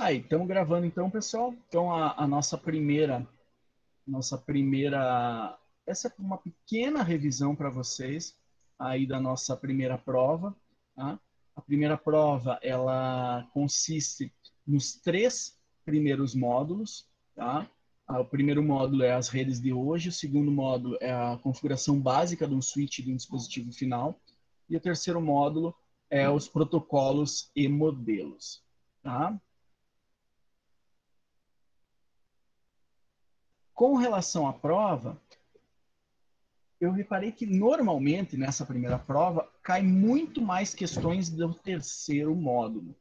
Aí, estamos gravando então, pessoal. Então, a nossa primeira, essa é uma pequena revisão para vocês aí da nossa primeira prova, tá? A primeira prova, ela consiste nos 3 primeiros módulos, tá? O primeiro módulo é as redes de hoje, o segundo módulo é a configuração básica de um switch de um dispositivo final, e o terceiro módulo é os protocolos e modelos, tá? Com relação à prova, eu reparei que normalmente nessa primeira prova cai muito mais questões do terceiro módulo.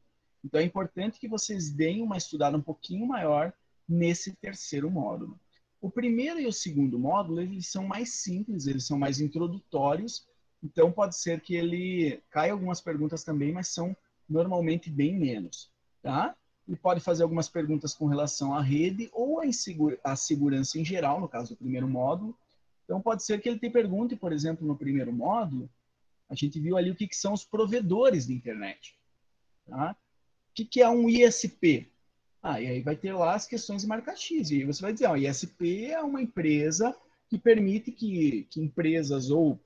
Então é importante que vocês deem uma estudada um pouquinho maior nesse terceiro módulo. O primeiro e o segundo módulo, eles são mais simples, eles são mais introdutórios, então pode ser que ele caia algumas perguntas também, mas são normalmente bem menos, tá? Ele pode fazer algumas perguntas com relação à rede ou à segurança em geral, no caso do primeiro módulo. Então, pode ser que ele te pergunte, por exemplo, no primeiro módulo, a gente viu ali o que são os provedores de internet. Tá? O que é um ISP? E aí vai ter lá as questões de marca X. E aí você vai dizer, ISP é uma empresa que permite que empresas ou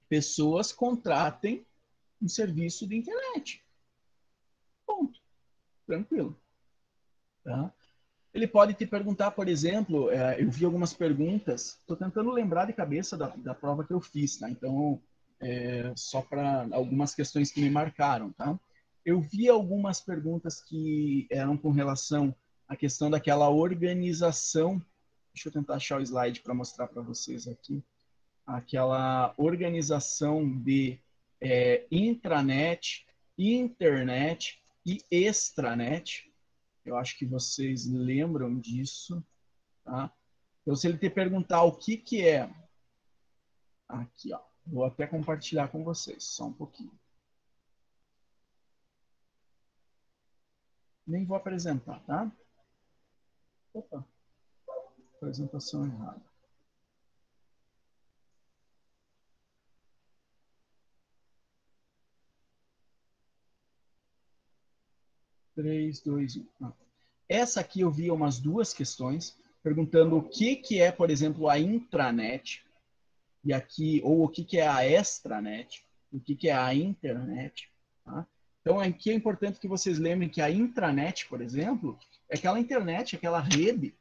pessoas contratem um serviço de internet. Ponto. Tranquilo. Tá? Ele pode te perguntar, por exemplo, eu vi algumas perguntas, estou tentando lembrar de cabeça da prova que eu fiz, tá? Então, só para algumas questões que me marcaram, tá? Eu vi algumas perguntas que eram com relação à questão daquela organização, deixa eu tentar achar o slide para mostrar para vocês aqui, aquela organização de intranet, internet e extranet. Eu acho que vocês lembram disso, tá? Então, se ele te perguntar o que é, aqui, ó, vou até compartilhar com vocês, só um pouquinho. Nem vou apresentar, tá? Opa, apresentação errada. Três, dois, 1. Essa aqui eu vi umas 2 questões, perguntando o que é, por exemplo, a intranet, e aqui, ou o que é a extranet, o que é a internet, tá? Então, aqui é importante que vocês lembrem que a intranet, por exemplo, é aquela internet, aquela rede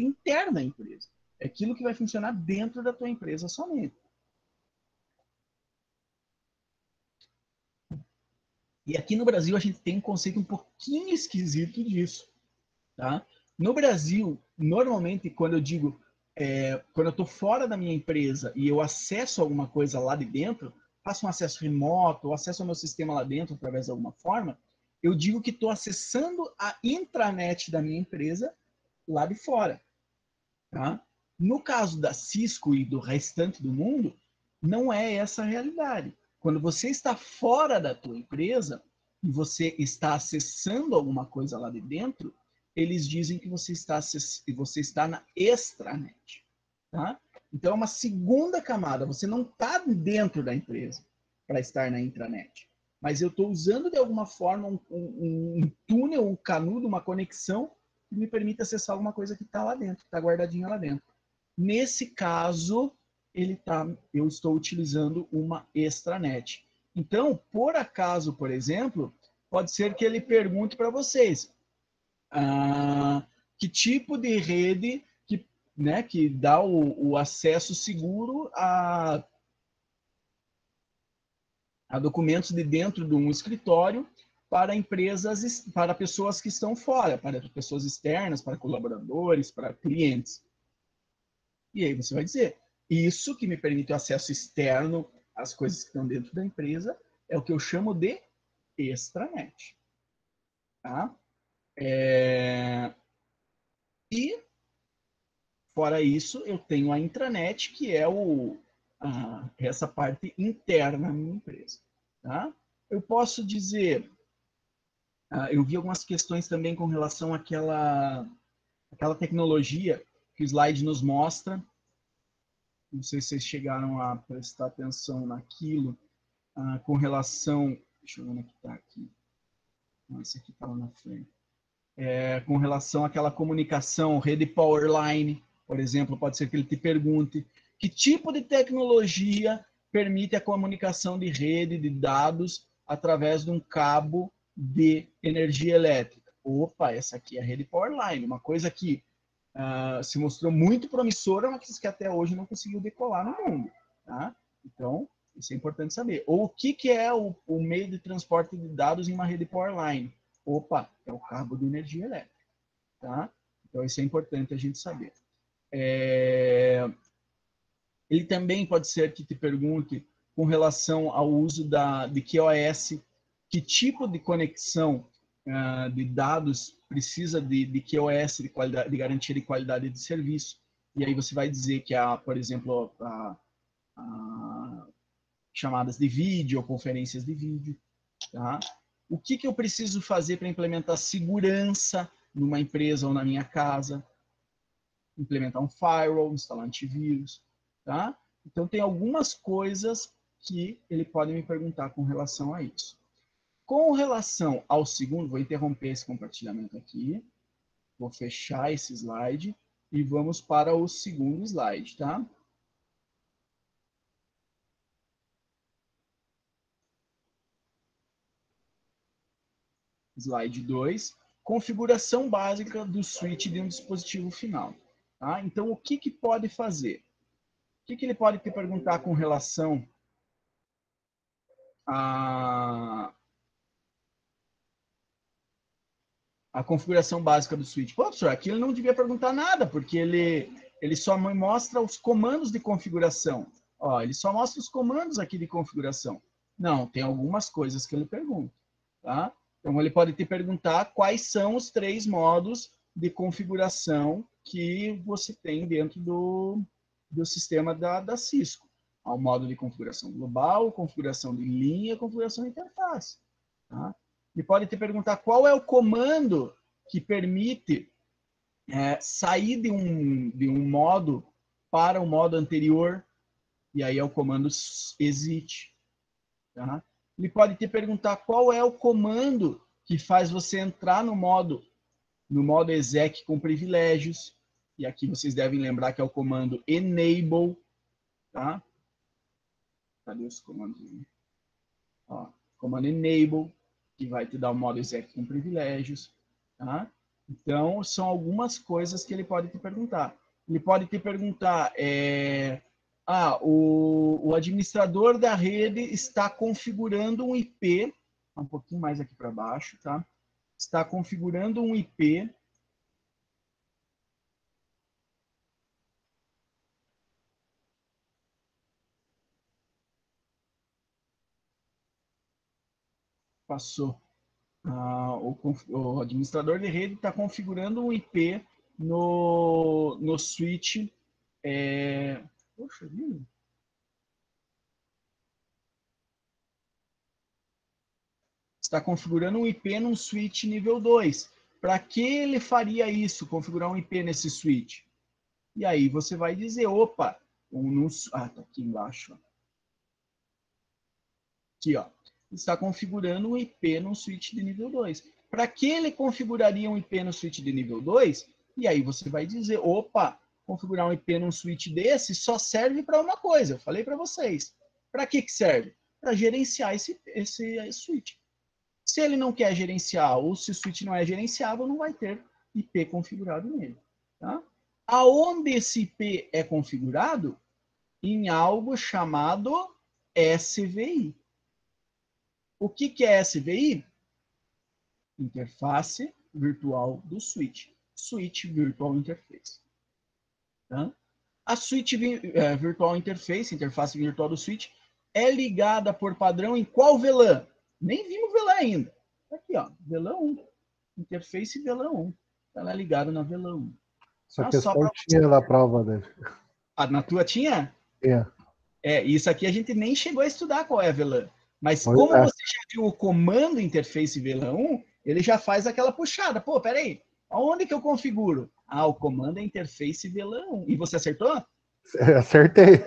interna da empresa. É aquilo que vai funcionar dentro da tua empresa somente. E aqui no Brasil a gente tem um conceito um pouquinho esquisito disso, tá? No Brasil, normalmente, quando eu digo, quando eu estou fora da minha empresa e eu acesso alguma coisa lá de dentro, faço um acesso remoto, ou acesso ao meu sistema lá dentro através de alguma forma, eu digo que estou acessando a intranet da minha empresa lá de fora. Tá? No caso da Cisco e do restante do mundo, não é essa a realidade. Quando você está fora da tua empresa e você está acessando alguma coisa lá de dentro, eles dizem que você está na extranet. Tá? Então, é uma segunda camada. Você não está dentro da empresa para estar na intranet. Mas eu estou usando, de alguma forma, um túnel, um canudo, uma conexão que me permite acessar alguma coisa que está lá dentro, que está guardadinha lá dentro. Nesse caso, eu estou utilizando uma extranet. Então, por acaso, por exemplo, pode ser que ele pergunte para vocês que tipo de rede que dá o acesso seguro a documentos de dentro de um escritório para empresas, para pessoas que estão fora, para pessoas externas, para colaboradores, para clientes. E aí você vai dizer, isso que me permite o acesso externo às coisas que estão dentro da empresa é o que eu chamo de extranet. Tá? E, fora isso, eu tenho a intranet, que é essa parte interna da minha empresa. Tá? Eu posso dizer, eu vi algumas questões também com relação àquela tecnologia que o slide nos mostra. Não sei se vocês chegaram a prestar atenção naquilo, com relação. Deixa eu ver onde é que está aqui. Esse aqui está lá na frente. Com relação àquela comunicação, rede Powerline, por exemplo, pode ser que ele te pergunte que tipo de tecnologia permite a comunicação de rede de dados através de um cabo de energia elétrica. Opa, essa aqui é a rede Powerline, uma coisa que se mostrou muito promissora, mas que até hoje não conseguiu decolar no mundo. Tá? Então, isso é importante saber. Ou o que é o meio de transporte de dados em uma rede Powerline? Opa, é o cabo de energia elétrica. Tá? Então, isso é importante a gente saber. Ele também pode ser que te pergunte com relação ao uso de QoS, que tipo de conexão de dados precisa de QoS, de, qualidade, de garantia de qualidade de serviço. E aí você vai dizer que, por exemplo, chamadas de vídeo ou conferências de vídeo. Tá? O que eu preciso fazer para implementar segurança numa empresa ou na minha casa? Implementar um firewall, instalar antivírus. Tá? Então, tem algumas coisas que ele pode me perguntar com relação a isso. Com relação ao segundo, vou interromper esse compartilhamento aqui, vou fechar esse slide e vamos para o segundo slide, tá? Slide 2, configuração básica do switch de um dispositivo final. Tá? Então, o que pode fazer? O que ele pode te perguntar com relação a configuração básica do switch? Pô, professor, aqui ele não devia perguntar nada, porque ele só me mostra os comandos de configuração. Ó, ele só mostra os comandos aqui de configuração. Não, tem algumas coisas que ele pergunta. Tá? Então, ele pode te perguntar quais são os 3 modos de configuração que você tem dentro do sistema da Cisco. Há o modo de configuração global, configuração de linha, configuração de interface. Tá? Ele pode te perguntar qual é o comando que permite sair de um modo para o modo anterior, e aí é o comando exit. Tá? Ele pode te perguntar qual é o comando que faz você entrar no modo exec com privilégios, e aqui vocês devem lembrar que é o comando enable. Tá? Cadê os comandos? Ó, comando enable, que vai te dar o modo exec com privilégios. Tá? Então, são algumas coisas que ele pode te perguntar. Ele pode te perguntar, o administrador da rede está configurando um IP, um pouquinho mais aqui para baixo, tá? Está configurando um IP passou. O administrador de rede está configurando um IP no switch. Poxa vida. Está configurando um IP num switch nível 2. Para que ele faria isso, configurar um IP nesse switch? E aí você vai dizer, opa, tá aqui embaixo. Aqui, ó. Está configurando um IP no switch de nível 2. Para que ele configuraria um IP no switch de nível 2? E aí você vai dizer, opa, configurar um IP num switch desse só serve para uma coisa. Eu falei para vocês. Para que serve? Para gerenciar esse switch. Se ele não quer gerenciar ou se o switch não é gerenciável, não vai ter IP configurado nele. Tá? Aonde esse IP é configurado? Em algo chamado SVI. O que é SVI? Interface virtual do switch. Switch Virtual Interface. Tá? A Switch Virtual Interface, interface virtual do switch, é ligada por padrão em qual VLAN? Nem vimos VLAN ainda. Aqui, ó, VLAN 1. Interface VLAN 1. Ela é ligada na VLAN 1. Essa questão tinha na prova dele. Na tua tinha? Isso aqui a gente nem chegou a estudar qual é a VLAN. Mas como você já viu o comando interface VLAN 1, ele já faz aquela puxada. Pô, peraí, aonde que eu configuro? O comando é interface VLAN 1. E você acertou? Acertei.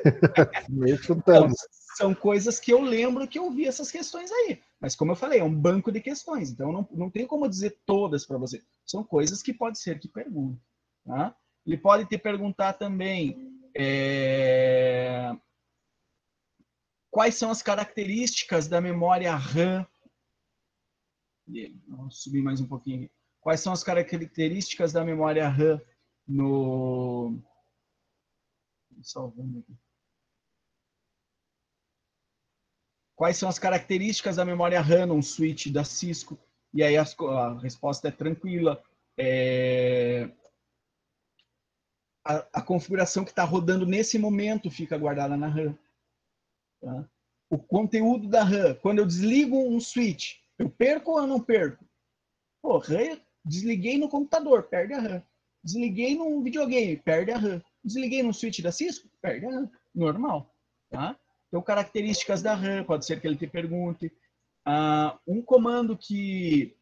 Meio chutando. Então, São coisas que eu lembro que eu vi essas questões aí. Mas, como eu falei, é um banco de questões. Então, não tem como dizer todas para você. São coisas que pode ser que pergunte. Tá? Ele pode te perguntar também quais são as características da memória RAM dele. Vamos subir mais um pouquinho aqui. Quais são as características da memória RAM no... Salvando aqui. Quais são as características da memória RAM num switch da Cisco? E aí a resposta é tranquila. A configuração que está rodando nesse momento fica guardada na RAM. Tá? O conteúdo da RAM, quando eu desligo um switch, eu perco ou eu não perco? Pô, RAM, desliguei no computador, perde a RAM. Desliguei num videogame, perde a RAM. Desliguei no switch da Cisco, perde a RAM. Normal. Tá? Então, características da RAM, pode ser que ele te pergunte. Um comando que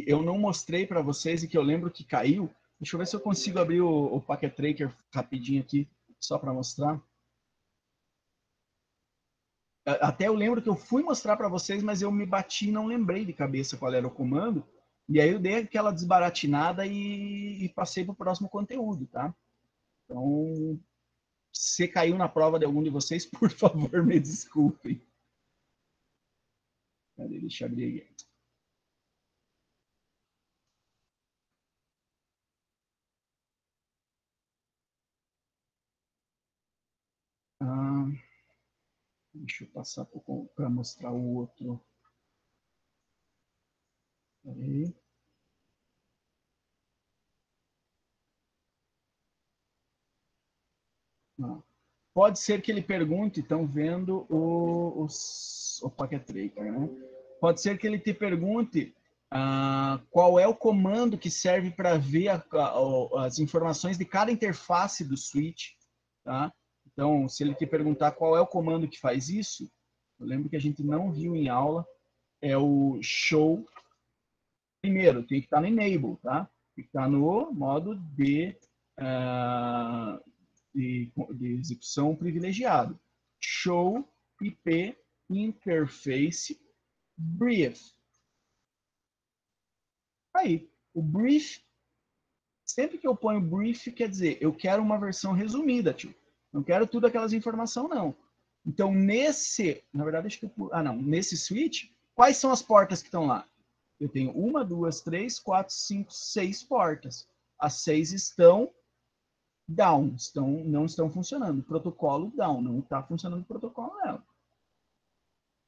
eu não mostrei para vocês e que eu lembro que caiu. Deixa eu ver se eu consigo abrir o Packet Tracker rapidinho aqui, só para mostrar. Até eu lembro que eu fui mostrar para vocês, mas eu me bati e não lembrei de cabeça qual era o comando. E aí eu dei aquela desbaratinada e passei para o próximo conteúdo, tá? Então, se caiu na prova de algum de vocês, por favor, me desculpem. Cadê? Deixa eu abrir aqui. Deixa eu passar para mostrar o outro. Peraí. Pode ser que ele pergunte, estão vendo o Packet Tracker, né? Pode ser que ele te pergunte qual é o comando que serve para ver as informações de cada interface do switch, tá? Então, se ele te perguntar qual é o comando que faz isso, eu lembro que a gente não viu em aula, é o show. Primeiro, tem que estar no enable, tá? Tem que estar no modo de execução privilegiado. Show IP Interface Brief. Aí, o brief, sempre que eu ponho brief, quer dizer, eu quero uma versão resumida, tio. Não quero tudo aquelas informações, não. Então, na verdade, acho que nesse switch, quais são as portas que estão lá? Eu tenho 1, 2, 3, 4, 5, 6 portas. As 6 estão down, não estão funcionando. O protocolo down, não está funcionando o protocolo nela.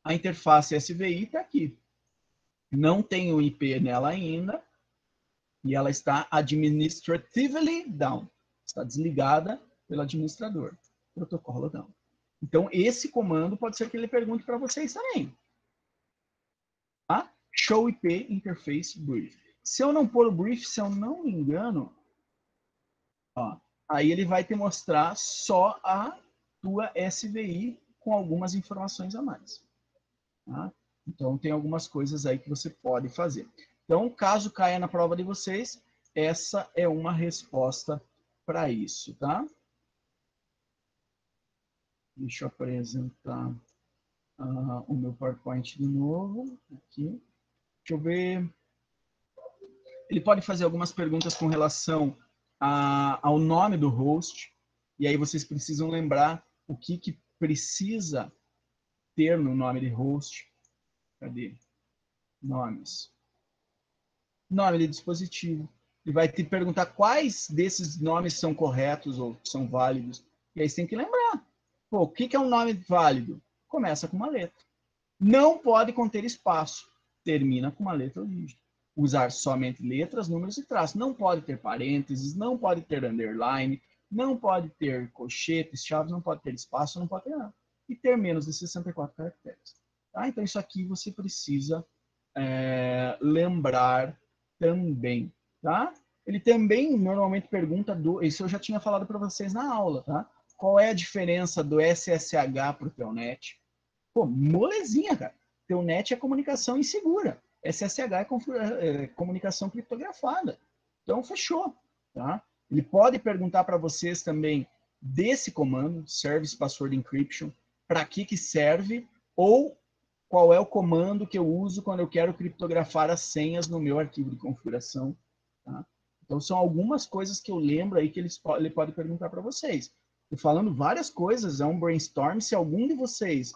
A interface SVI está aqui. Não tem o IP nela ainda e ela está administratively down. Está desligada pelo administrador. Protocolo down. Então, esse comando pode ser que ele pergunte para vocês também. Tá? Show IP Interface Brief. Se eu não pôr o brief, se eu não me engano, ó, aí ele vai te mostrar só a tua SVI com algumas informações a mais. Tá? Então, tem algumas coisas aí que você pode fazer. Então, caso caia na prova de vocês, essa é uma resposta para isso, tá? Deixa eu apresentar o meu PowerPoint de novo. Aqui. Deixa eu ver. Ele pode fazer algumas perguntas com relação ao nome do host, e aí vocês precisam lembrar o que precisa ter no nome de host. Cadê? Nomes. Nome de dispositivo. Ele vai te perguntar quais desses nomes são corretos ou são válidos. E aí você tem que lembrar. Pô, o que é um nome válido? Começa com uma letra. Não pode conter espaço. Termina com uma letra ou dígito. Usar somente letras, números e traços. Não pode ter parênteses, não pode ter underline, não pode ter colchetes, chaves, não pode ter espaço, não pode ter nada. E ter menos de 64 caracteres. Tá? Então, isso aqui você precisa lembrar também, tá? Ele também normalmente pergunta isso eu já tinha falado para vocês na aula, tá? Qual é a diferença do SSH para o Telnet? Pô, molezinha, cara. Telnet é comunicação insegura. SSH é comunicação criptografada. Então, fechou, tá? Ele pode perguntar para vocês também desse comando, Service Password Encryption. para que serve ou qual é o comando que eu uso quando eu quero criptografar as senhas no meu arquivo de configuração. Tá? Então, são algumas coisas que eu lembro aí que ele pode perguntar para vocês. E falando várias coisas, é um brainstorm. Se algum de vocês...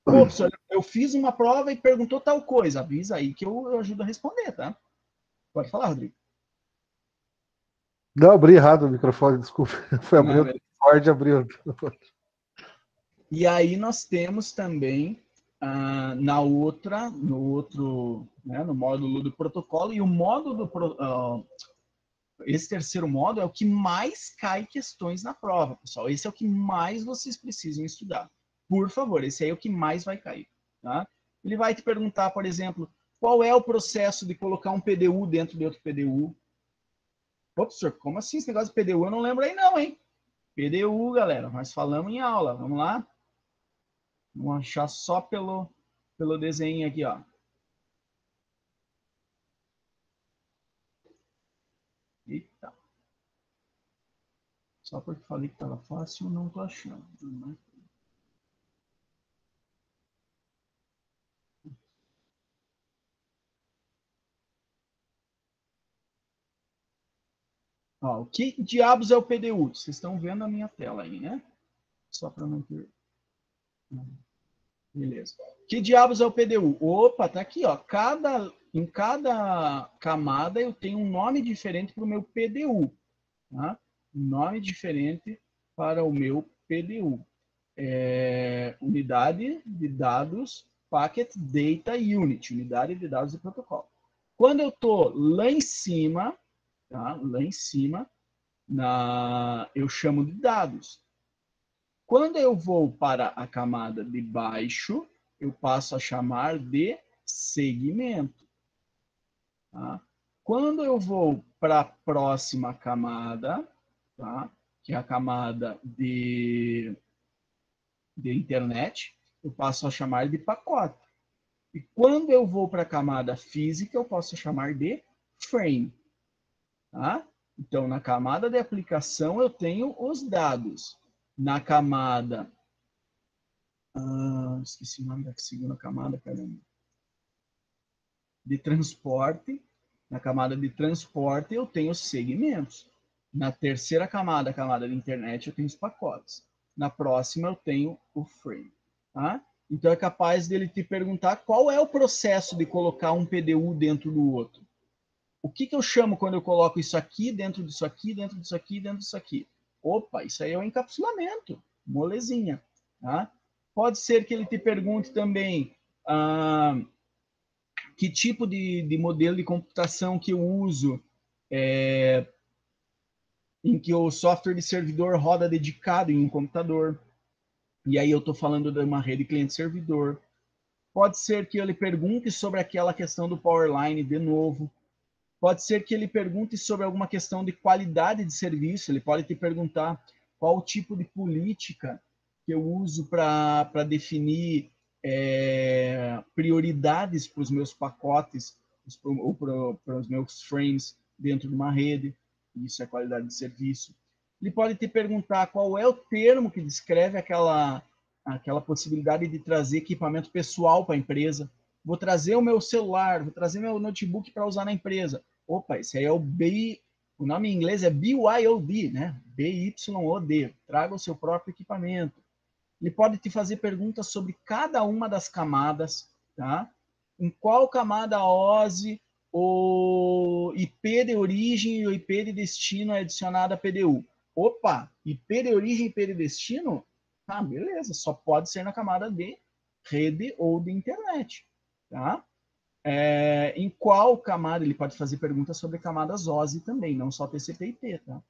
Pô, professor, eu fiz uma prova e perguntou tal coisa. Avisa aí que eu ajudo a responder, tá? Pode falar, Rodrigo. Não, abri errado o microfone, desculpa. Foi abrir o Discord, abriu. E aí nós temos também no módulo do protocolo, e o módulo esse terceiro módulo é o que mais cai questões na prova, pessoal. Esse é o que mais vocês precisam estudar. Por favor, esse aí é o que mais vai cair. Tá? Ele vai te perguntar, por exemplo, qual é o processo de colocar um PDU dentro de outro PDU. Ô, professor, como assim esse negócio de PDU? Eu não lembro aí não, hein? PDU, galera, nós falamos em aula. Vamos lá? Vamos achar só pelo desenho aqui, ó. Eita. Só porque falei que estava fácil, não tô achando. Né? Ó, o que diabos é o PDU? Vocês estão vendo a minha tela aí, né? Só para não ter... Beleza. Que diabos é o PDU? Opa, tá aqui, ó. Em cada camada eu tenho um nome diferente para o meu PDU. Tá? Um nome diferente para o meu PDU. Unidade de dados Packet Data Unit, unidade de dados de protocolo. Quando eu estou lá em cima, tá? Lá em cima, eu chamo de dados. Quando eu vou para a camada de baixo, eu passo a chamar de segmento. Tá? Quando eu vou para a próxima camada, tá? Que é a camada de internet, eu passo a chamar de pacote. E quando eu vou para a camada física, eu posso chamar de frame. Tá? Então, na camada de aplicação, eu tenho os dados. Na camada... esqueci o nome da segunda camada, caramba. De transporte. Na camada de transporte, eu tenho os segmentos. Na terceira camada, a camada de internet, eu tenho os pacotes. Na próxima, eu tenho o frame. Tá? Então, é capaz dele te perguntar qual é o processo de colocar um PDU dentro do outro. O que eu chamo quando eu coloco isso aqui, dentro disso aqui, dentro disso aqui, dentro disso aqui? Opa, isso aí é o encapsulamento, molezinha. Tá? Pode ser que ele te pergunte também que tipo de modelo de computação que eu uso, em que o software de servidor roda dedicado em um computador. E aí eu estou falando de uma rede cliente-servidor. Pode ser que ele pergunte sobre aquela questão do Powerline de novo. Pode ser que ele pergunte sobre alguma questão de qualidade de serviço. Ele pode te perguntar qual o tipo de política que eu uso para definir prioridades para os meus pacotes ou para os meus frames dentro de uma rede. Isso é qualidade de serviço. Ele pode te perguntar qual é o termo que descreve aquela possibilidade de trazer equipamento pessoal para a empresa. Vou trazer o meu celular, vou trazer meu notebook para usar na empresa. Opa, esse aí é o nome em inglês é BYOD, né? BYOD. Traga o seu próprio equipamento. Ele pode te fazer perguntas sobre cada uma das camadas, tá? Em qual camada OSI o IP de origem e o IP de destino é adicionado a PDU. Opa, IP de origem e IP de destino? Ah, beleza, só pode ser na camada de rede ou de internet, tá? Em qual camada, ele pode fazer perguntas sobre camadas OSI também, não só TCP e IP, tá?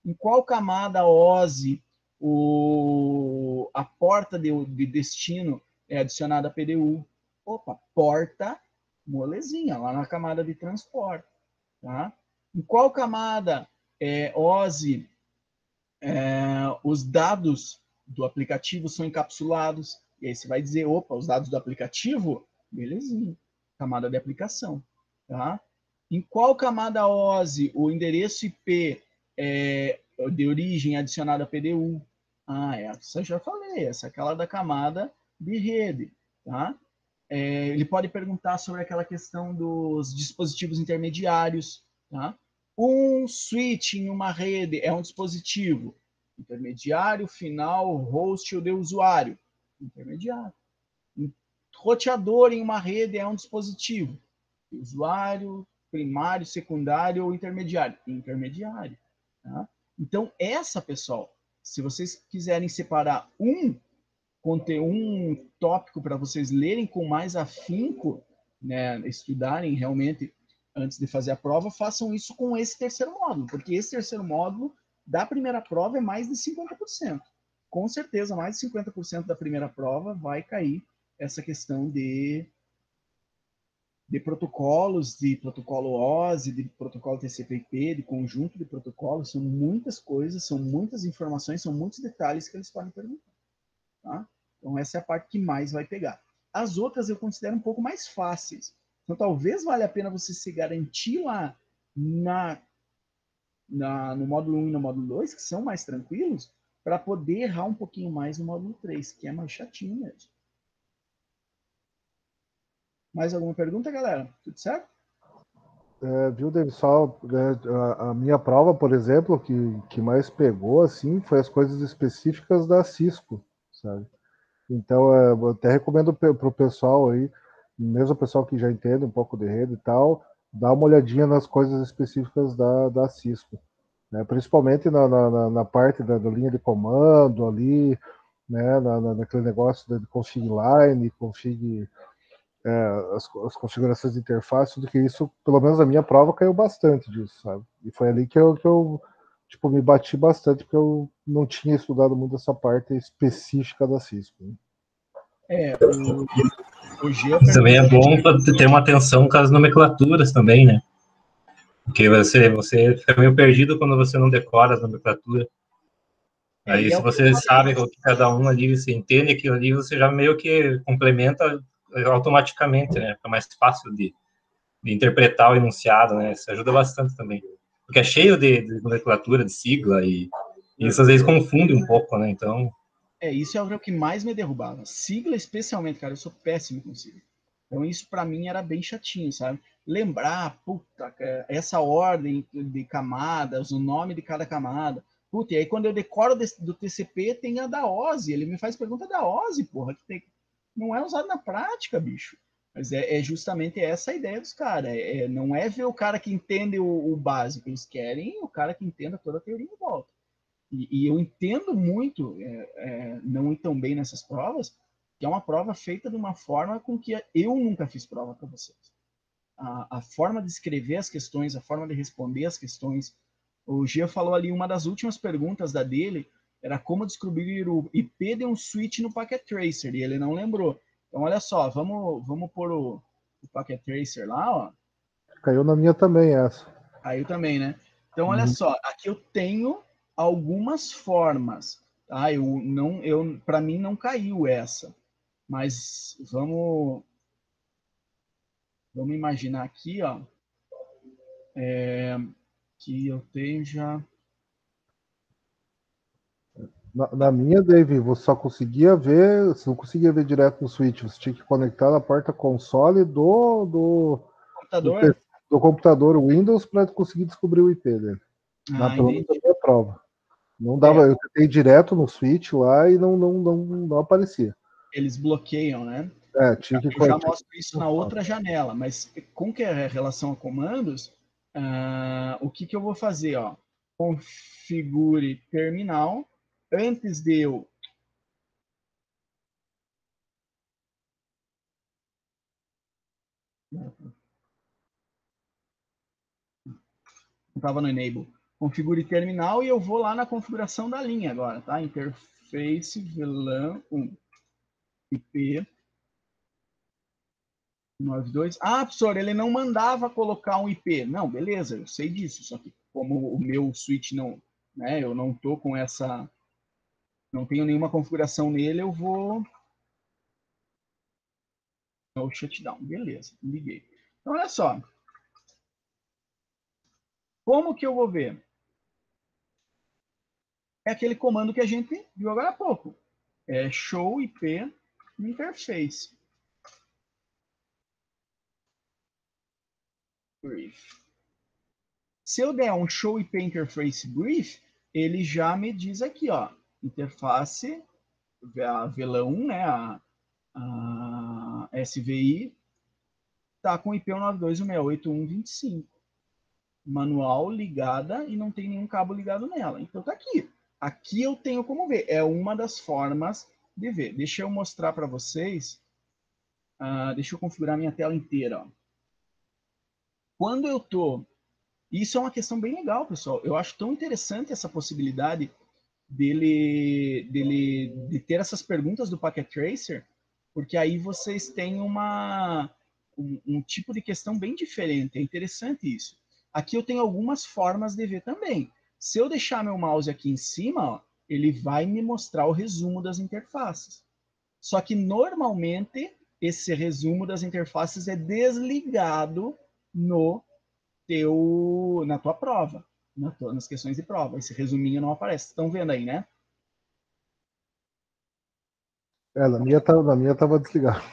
Em qual camada OSI a porta de destino é adicionada a PDU? Opa, porta molezinha, lá na camada de transporte. Tá? Em qual camada OSI os dados do aplicativo são encapsulados? E aí você vai dizer, opa, os dados do aplicativo? Belezinha, camada de aplicação. Tá? Em qual camada OSI o endereço IP de origem adicionado a PDU? Essa eu já falei, essa é aquela da camada de rede, tá? Ele pode perguntar sobre aquela questão dos dispositivos intermediários, tá? Um switch em uma rede é um dispositivo intermediário, final, host ou de usuário, intermediário. Um roteador em uma rede é um dispositivo, usuário, primário, secundário ou intermediário, intermediário, tá? Então, pessoal, se vocês quiserem separar um tópico para vocês lerem com mais afinco, né, estudarem realmente antes de fazer a prova, façam isso com esse terceiro módulo, porque esse terceiro módulo da primeira prova é mais de 50%. Com certeza, mais de 50% da primeira prova vai cair essa questão de protocolos, de protocolo OSI, de protocolo TCP/IP, de conjunto de protocolos. São muitas coisas, são muitas informações, são muitos detalhes que eles podem perguntar. Tá? Então, essa é a parte que mais vai pegar. As outras eu considero um pouco mais fáceis. Então, talvez valha a pena você se garantir lá no módulo 1 e no módulo 2, que são mais tranquilos, para poder errar um pouquinho mais no módulo 3, que é mais chatinho mesmo. Mais alguma pergunta, galera? Tudo certo? Viu, David? Só a minha prova, por exemplo, que mais pegou assim foi as coisas específicas da Cisco, sabe? Então, eu até recomendo para o pessoal aí, mesmo o pessoal que já entende um pouco de rede e tal, dar uma olhadinha nas coisas específicas da Cisco, né? Principalmente na parte da linha de comando ali, né? Naquele negócio de config line, config as configurações de interface, tudo que isso, pelo menos a minha prova caiu bastante disso, sabe? E foi ali que eu tipo, me bati bastante, porque eu não tinha estudado muito essa parte específica da Cisco, né? O Gia Também é perguntou. bom ter uma atenção com as nomenclaturas também, né? Porque você fica meio perdido quando você não decora as nomenclaturas. Aí, se você sabe o que cada um ali, você entende aquilo ali, você já meio que complementa automaticamente, né? Fica mais fácil de interpretar o enunciado, né? Isso ajuda bastante também. Porque é cheio de nomenclatura, de sigla, e isso às vezes confunde um pouco, né? Então. Isso é o que mais me derrubava. Sigla, especialmente, cara, eu sou péssimo com sigla. Então, isso para mim era bem chatinho, sabe? Lembrar, puta, essa ordem de camadas, o nome de cada camada. Puta, e aí quando eu decoro do TCP, tem a da OSI. Ele me faz pergunta da OSI, porra, que não é usado na prática, bicho. Mas é justamente essa a ideia dos caras. Não é ver o cara que entende o básico. Eles querem o cara que entenda toda a teoria em volta. E eu entendo muito, não ir tão bem nessas provas, que é uma prova feita de uma forma com que eu nunca fiz prova para vocês. A forma de escrever as questões, a forma de responder as questões. O Gia falou ali, uma das últimas perguntas da dele era como descobrir o IP de um switch no Packet Tracer, e ele não lembrou. Então, olha só, vamos pôr o Packet Tracer lá, ó. Caiu na minha também essa. Caiu também, né? Então, olha só, aqui eu tenho algumas formas, tá? Para mim não caiu essa, mas vamos imaginar aqui, ó, que eu tenho já. Na minha, Dave, você só conseguia ver, você não conseguia ver direto no switch, você tinha que conectar na porta console do, Computador? do computador Windows para conseguir descobrir o IP dele. Pelo menos na Entendi. minha prova. Não dava, eu tentei direto no switch lá e não aparecia. Eles bloqueiam, né? Tinha que Eu já mostro isso na outra janela, mas com que é relação a comandos, o que eu vou fazer? Ó? Configure terminal. Antes de eu estava no enable. Configure terminal e eu vou lá na configuração da linha agora, tá? Interface VLAN 1 IP 92. Professor, ele não mandava colocar um IP. Não, beleza, eu sei disso, só que como o meu switch não, né, eu não tô com essa, não tenho nenhuma configuração nele, eu vou no shutdown. Beleza, liguei. Então, olha só. Como que eu vou ver? é aquele comando que a gente viu agora há pouco. É show IP interface brief. Se eu der um show IP interface brief, ele já me diz aqui, ó, interface, a VLAN1, né, a SVI, tá com IP 192.168.1.25. Manual ligada e não tem nenhum cabo ligado nela. Então tá aqui. Aqui eu tenho como ver. É uma das formas de ver. Deixa eu mostrar para vocês. Deixa eu configurar minha tela inteira. Ó. Quando eu tô... Isso é uma questão bem legal, pessoal. Eu acho tão interessante essa possibilidade de ter essas perguntas do Packet Tracer, porque aí vocês têm um tipo de questão bem diferente. É interessante isso. Aqui eu tenho algumas formas de ver também. Se eu deixar meu mouse aqui em cima, ó, ele vai me mostrar o resumo das interfaces. Só que normalmente esse resumo das interfaces é desligado na tua prova, nas questões de prova. Esse resuminho não aparece. Estão vendo aí, né? Na minha tava desligado.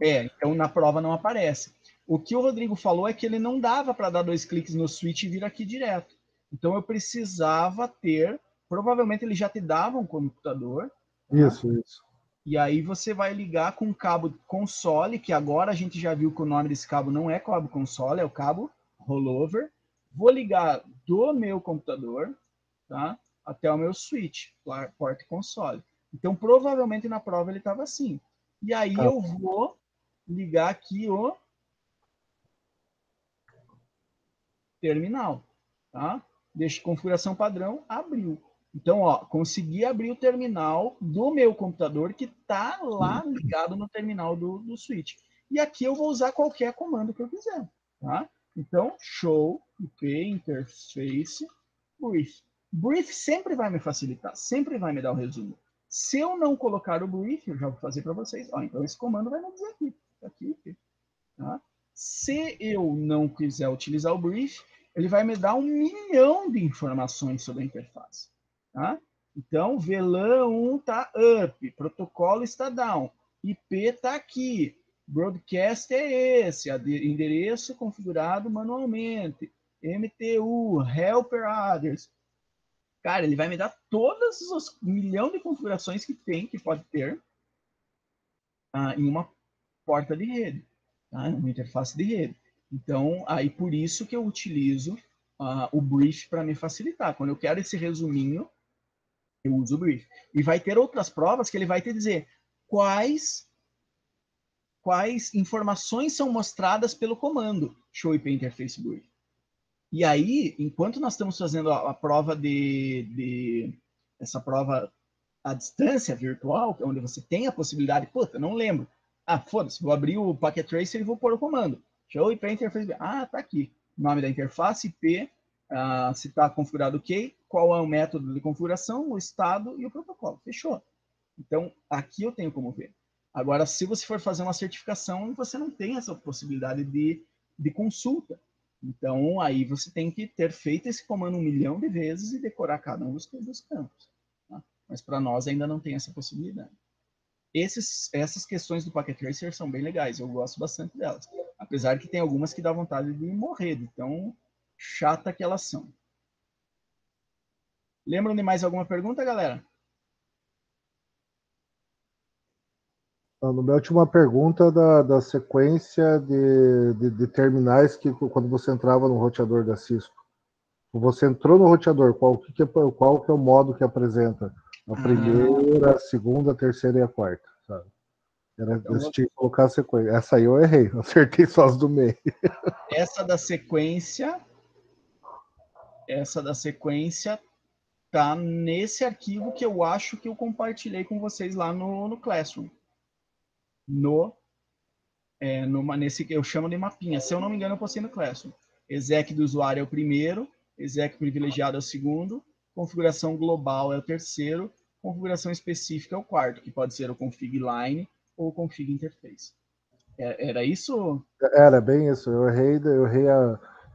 Então na prova não aparece. O que o Rodrigo falou é que ele não dava para dar 2 cliques no switch e vir aqui direto. Então eu precisava ter, provavelmente ele já te dava um computador. Isso, tá? Isso. E aí você vai ligar com o cabo console, que agora a gente já viu que o nome desse cabo não é cabo console, é o cabo rollover. Vou ligar do meu computador, tá? Até o meu switch, port console. Então provavelmente na prova ele estava assim. E aí eu vou ligar aqui o terminal, tá? Deixa configuração padrão, abriu. Então, ó, consegui abrir o terminal do meu computador que está lá ligado no terminal do switch. E aqui eu vou usar qualquer comando que eu quiser, tá? Então, show, IP, interface, brief. Brief sempre vai me facilitar, sempre vai me dar o resumo. Se eu não colocar o brief, eu já vou fazer para vocês. Ó, então, esse comando vai me dizer aqui, tá? Se eu não quiser utilizar o brief, ele vai me dar 1 milhão de informações sobre a interface. Tá? Então, VLAN 1 está up, protocolo está down, IP está aqui, broadcast é esse, endereço configurado manualmente, MTU, helper address. Cara, ele vai me dar todas os 1 milhão de configurações que pode ter em uma porta de rede, tá? Uma interface de rede. Então, aí por isso que eu utilizo o brief para me facilitar. Quando eu quero esse resuminho, eu uso o brief. E vai ter outras provas que ele vai te dizer quais informações são mostradas pelo comando show IP interface brief. E aí, enquanto nós estamos fazendo a prova essa prova à distância virtual, onde você tem a possibilidade, puta, não lembro. Foda-se, vou abrir o Packet Tracer e vou pôr o comando. Show IP interface. Tá aqui. Nome da interface, IP, se está configurado ok, qual é o método de configuração, o estado e o protocolo. Fechou. Então, aqui eu tenho como ver. Agora, se você for fazer uma certificação, você não tem essa possibilidade de consulta. Então, aí você tem que ter feito esse comando 1 milhão de vezes e decorar cada um dos campos. Tá? Mas para nós ainda não tem essa possibilidade. Essas questões do Packet Tracer são bem legais, eu gosto bastante delas. Apesar que tem algumas que dá vontade de morrer, de tão chata que elas são. Lembram de mais alguma pergunta, galera? No meu tinha uma pergunta da sequência de terminais que quando você entrava no roteador da Cisco. Você entrou no roteador, qual que é o modo que apresenta? A primeira, a segunda, a terceira e a quarta, sabe? Você tinha que colocar a sequência. Essa aí eu errei, eu acertei só as do meio. Essa da sequência tá nesse arquivo que eu acho que eu compartilhei com vocês lá no Classroom. Nesse que eu chamo de mapinha. Se eu não me engano, eu postei no Classroom. Exec do usuário é o primeiro, exec privilegiado é o segundo, configuração global é o terceiro, configuração específica é o quarto, que pode ser o config line ou o config interface. Era isso? Era bem isso. Eu errei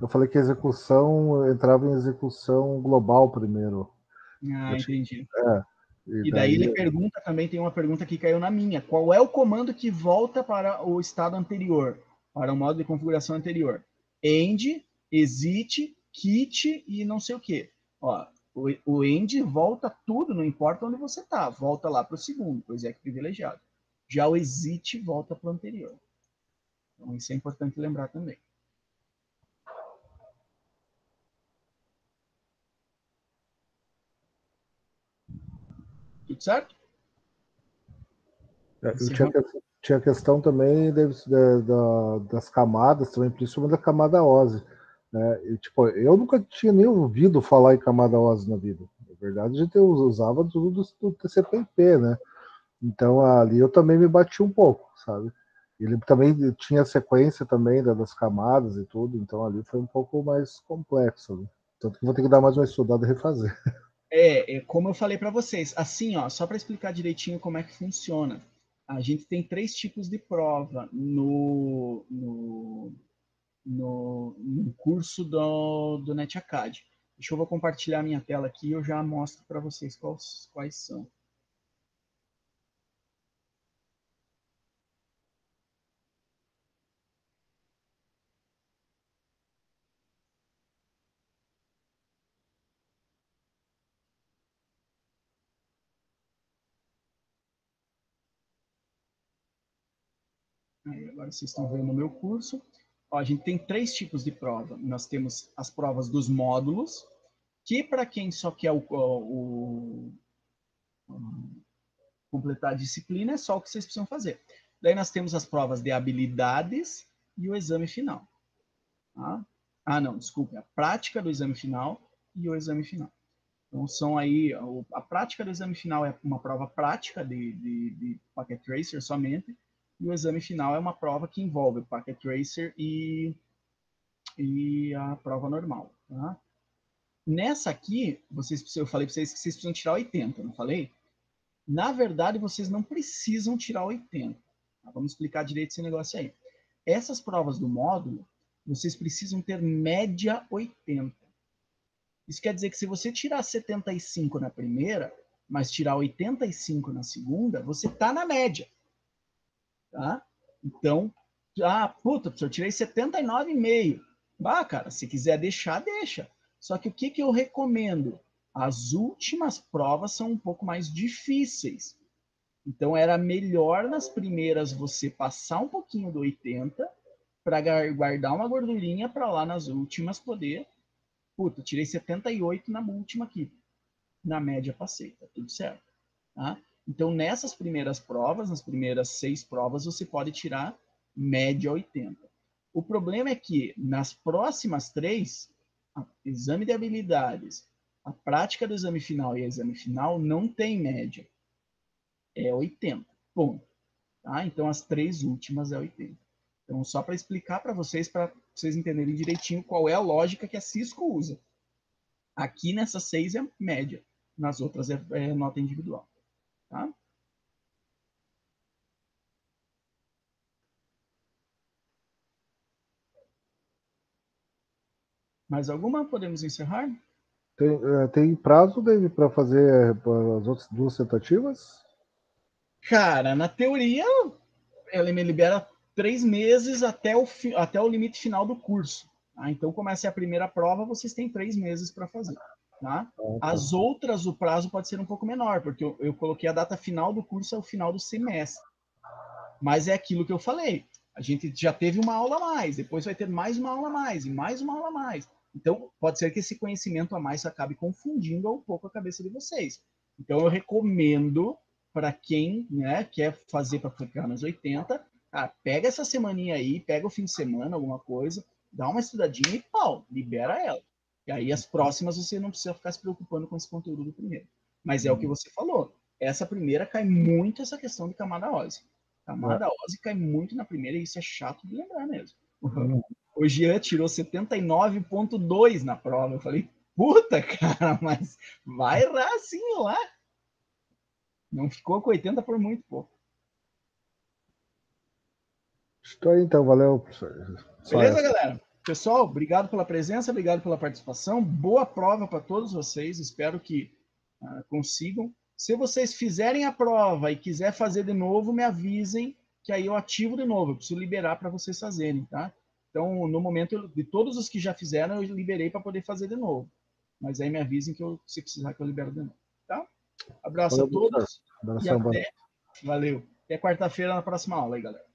eu falei que a execução entrava em execução global primeiro. Ah, entendi. E daí ele pergunta também, tem uma pergunta que caiu na minha. Qual é o comando que volta para o estado anterior, para o modo de configuração anterior? End, exit, quit e não sei o quê. Ó, o end volta tudo, não importa onde você está, volta lá para o segundo, pois é que privilegiado. Já o exit volta para o anterior. Então isso é importante lembrar também. Tudo certo? Eu tinha a questão também das camadas, também, principalmente da camada OSI. Né? E, tipo, eu nunca tinha nem ouvido falar em camada OSI na vida. Na verdade, a gente usava tudo do TCP/IP, né? Então ali eu também me bati um pouco, sabe? Ele também tinha sequência também das camadas e tudo, então ali foi um pouco mais complexo. Né? Tanto que vou ter que dar mais uma estudada e refazer. Como eu falei para vocês, assim, ó, só para explicar direitinho como é que funciona. A gente tem 3 tipos de prova no curso do NetAcad. Deixa eu vou compartilhar minha tela aqui e eu já mostro para vocês quais são. Aí, agora vocês estão vendo o meu curso. Ó, a gente tem 3 tipos de prova. Nós temos as provas dos módulos, que para quem só quer completar a disciplina, é só o que vocês precisam fazer. Daí nós temos as provas de habilidades e o exame final. Tá? Ah, não, desculpe, a prática do exame final e o exame final. Então, são aí, a prática do exame final é uma prova prática de Packet Tracer somente, e o exame final é uma prova que envolve Packet Tracer e a prova normal. Tá? Nessa aqui, eu falei para vocês que vocês precisam tirar 80, não falei? Na verdade, vocês não precisam tirar 80. Tá? Vamos explicar direito esse negócio aí. Essas provas do módulo, vocês precisam ter média 80. Isso quer dizer que se você tirar 75 na primeira, mas tirar 85 na segunda, você está na média. Tá? Então, puta, eu tirei 79,5. Ah, cara, se quiser deixar, deixa. Só que o que eu recomendo? As últimas provas são um pouco mais difíceis. Então, era melhor nas primeiras você passar um pouquinho do 80 para guardar uma gordurinha para lá nas últimas poder. Puta, tirei 78 na última aqui. Na média passei, tá tudo certo. Tá? Então, nessas primeiras provas, nas primeiras 6 provas, você pode tirar média 80. O problema é que nas próximas 3, exame de habilidades, a prática do exame final e o exame final não tem média. É 80. Ponto. Tá? Então, as 3 últimas é 80. Então, só para explicar para vocês entenderem direitinho qual é a lógica que a Cisco usa. Aqui nessas 6 é média, nas outras é nota individual. Tá? Mais alguma? Podemos encerrar? Tem prazo, David, para fazer as outras 2 tentativas? Cara, na teoria, ela me libera 3 meses até o limite final do curso. Tá? Então, como essa é a primeira prova, vocês têm 3 meses para fazer. Tá? As outras, o prazo pode ser um pouco menor, porque eu coloquei a data final do curso ao final do semestre. Mas é aquilo que eu falei. A gente já teve uma aula a mais, depois vai ter mais uma aula a mais e mais uma aula a mais. Então, pode ser que esse conhecimento a mais acabe confundindo um pouco a cabeça de vocês. Então, eu recomendo para quem quer fazer para ficar nos 80, pega essa semaninha aí, pega o fim de semana, alguma coisa, dá uma estudadinha e pau, libera ela. E aí as próximas você não precisa ficar se preocupando com esse conteúdo do primeiro. Mas é o que você falou. Essa primeira cai muito essa questão de camada OSI. Camada OSI cai muito na primeira e isso é chato de lembrar mesmo. O Jean tirou 79,2 na prova. Eu falei, puta, cara, mas vai errar assim lá. Não ficou com 80 por muito pouco. Estou aí, então. Valeu, professor. Beleza, galera? Pessoal, obrigado pela presença, obrigado pela participação. Boa prova para todos vocês. Espero que consigam. Se vocês fizerem a prova e quiser fazer de novo, me avisem, que aí eu ativo de novo. Eu preciso liberar para vocês fazerem, tá? Então, no momento, de todos os que já fizeram, eu liberei para poder fazer de novo. Mas aí me avisem que se precisar que eu libero de novo, tá? Abraço a todos e até. Valeu. Até quarta-feira na próxima aula aí, galera.